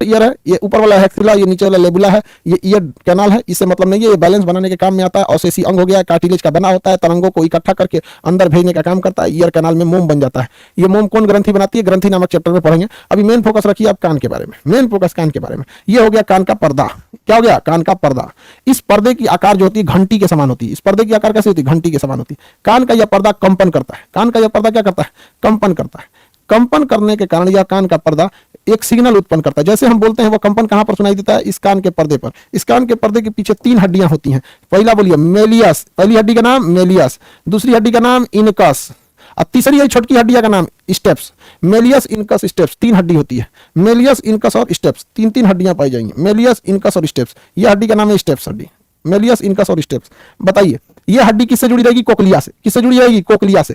Inner ear है, ये ऊपर वाला हैक्सिला, ये नीचे वाला लेबुला है, ये ईयर कैनाल है, इससे मतलब नहीं है, ये बैलेंस बनाने के काम में आता है। अवशेषी अंग हो गया, कार्टिलेज का बना होता है, तरंगों को इकट्ठा करके अंदर भेजने का काम करता है। ईयर कैनाल में मोम बन जाता है। ये मोम कौन ग्रंथि बनाती है, ग्रंथि नामक चैप्टर में पढ़ेंगे। अभी मेन फोकस रखिए आप कान के बारे में, मेन फोकस कान के बारे में। ये हो गया कान का पर्दा। क्या हो गया, कान का पर्दा। इस पर्दे की आकार जो होती है घंटी के समान होती है। इस पर्दे की आकार कैसी होती है, घंटी के समान होती है। कान का यह पर्दा कंपन करता है। कान का यह पर्दा क्या करता है, कंपन करता है। कंपन करने के कारण यह कान का पर्दा एक सिग्नल उत्पन्न करता है। जैसे हम बोलते हैं वो कंपन कहां पर सुनाई देता है, इस कान के पर्दे पर। इस कान के पर्दे के पीछे 3 हड्डियां होती हैं। पहला बोलिए मेलियस, पहली हड्डी का नाम मेलियस, दूसरी हड्डी का नाम इनकस, और तीसरी है छोटकी हड्डियां का नाम स्टेप्स। मेलियस, इनकस, स्टेप्स, 3 हड्डी होती है। मेलियस, इनकस और स्टेप्स, 3 हड्डियां पाई जाएंगी। मेलियस, इनकस और स्टेप्स, यह हड्डी का नाम है स्टेप्स हड्डी। मेलियस, इनकस और स्टेप्स। बताइए यह हड्डी किससे जुड़ी रहेगी, कोकलिया से। किससे जुड़ी रहेगी, कोकलिया से।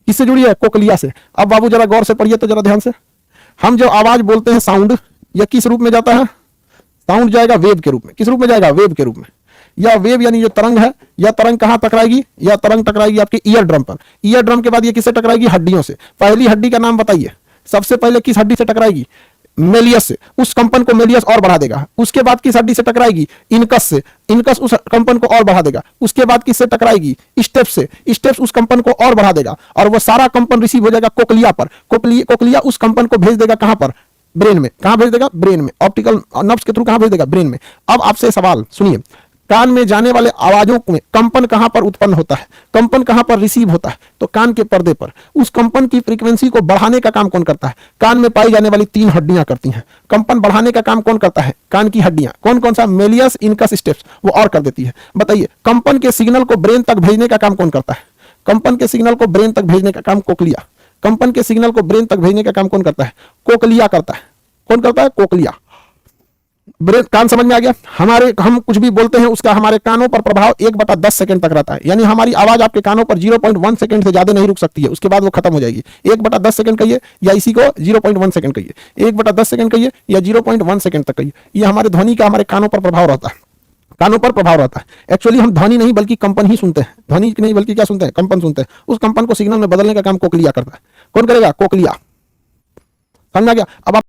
किससे जुड़ी है, कोकलिया से। अब बाबू जरा गौर से पढ़िए तो जरा ध्यान से। हम जो आवाज बोलते हैं साउंड, यह किस रूप में जाता है, साउंड जाएगा वेव के रूप में। किस रूप में जाएगा, वेव के रूप में। यह वेव यानी जो तरंग है, यह तरंग कहां टकराएगी, यह तरंग टकराएगी आपके ईयर ड्रम पर। ईयर ड्रम के बाद यह किससे टकराएगी, हड्डियों से। पहली हड्डी का नाम बताइए, सबसे पहले किस हड्डी से टकराएगी, मेलियस से। उस कंपन को मेलियस और बढ़ा देगा। उसके बाद किस हड्डी से टकराएगी, इनकस से। इनकस उस कंपन को और बढ़ा देगा। उसके बाद किससे टकराएगी, स्टेप्स से। स्टेप्स उस कंपन को और बढ़ा देगा और वो सारा कंपन रिसीव हो जाएगा कोकलिया पर। कोकलिया उस कंपन को भेज देगा कहां पर, ब्रेन में। कहां भेज देगा, ब्रेन में। ऑप्टिकल नर्व्स के थ्रू कहां भेज देगा, ब्रेन में। अब आपसे सवाल सुनिए, कान में जाने वाले आवाजों में कंपन कहां पर उत्पन्न होता है, कंपन कहां पर रिसीव होता है, तो कान के पर्दे पर। उस कंपन की फ्रीक्वेंसी को बढ़ाने का काम कौन करता है, कान में पाई जाने वाली 3 हड्डियां करती हैं। कंपन बढ़ाने का काम कौन करता है, कान की हड्डियां। कौन कौन सा, मेलियस, इनकस, स्टेप्स, वो और कर देती है। बताइए कंपन के सिग्नल को ब्रेन तक भेजने का काम कौन करता है, कंपन के सिग्नल को ब्रेन तक भेजने का काम कोकलिया। कंपन के सिग्नल को ब्रेन तक भेजने का काम कौन करता है, कोकलिया करता है। कौन करता है, कोकलिया। ब्रेन, कान समझ में आ गया। हम कुछ भी बोलते हैं उसका हमारे कानों पर प्रभाव 1/10 सेकंड तक रहता है। यानी हमारी आवाज आपके कानों पर 0.1 सेकंड से ज्यादा नहीं रुक सकती है, उसके बाद वो खत्म हो जाएगी। 1/10 सेकंड कहिए या इसी को 0.1 सेकंड कहिए, 1/10 सेकंड कहिए या 0.1 सेकंड तक कहिए। ये हमारे ध्वनि का हमारे कानों पर प्रभाव रहता है, कानों पर प्रभाव रहता है। एक्चुअली हम ध्वनि नहीं बल्कि कंपन ही सुनते हैं, ध्वनि नहीं बल्कि क्या सुनते हैं, कंपन सुनते हैं। उस कंपन को सिग्नल में बदलने का काम कोकलिया करता है। कौन करेगा, कोकलिया। समझ आ गया। अब आप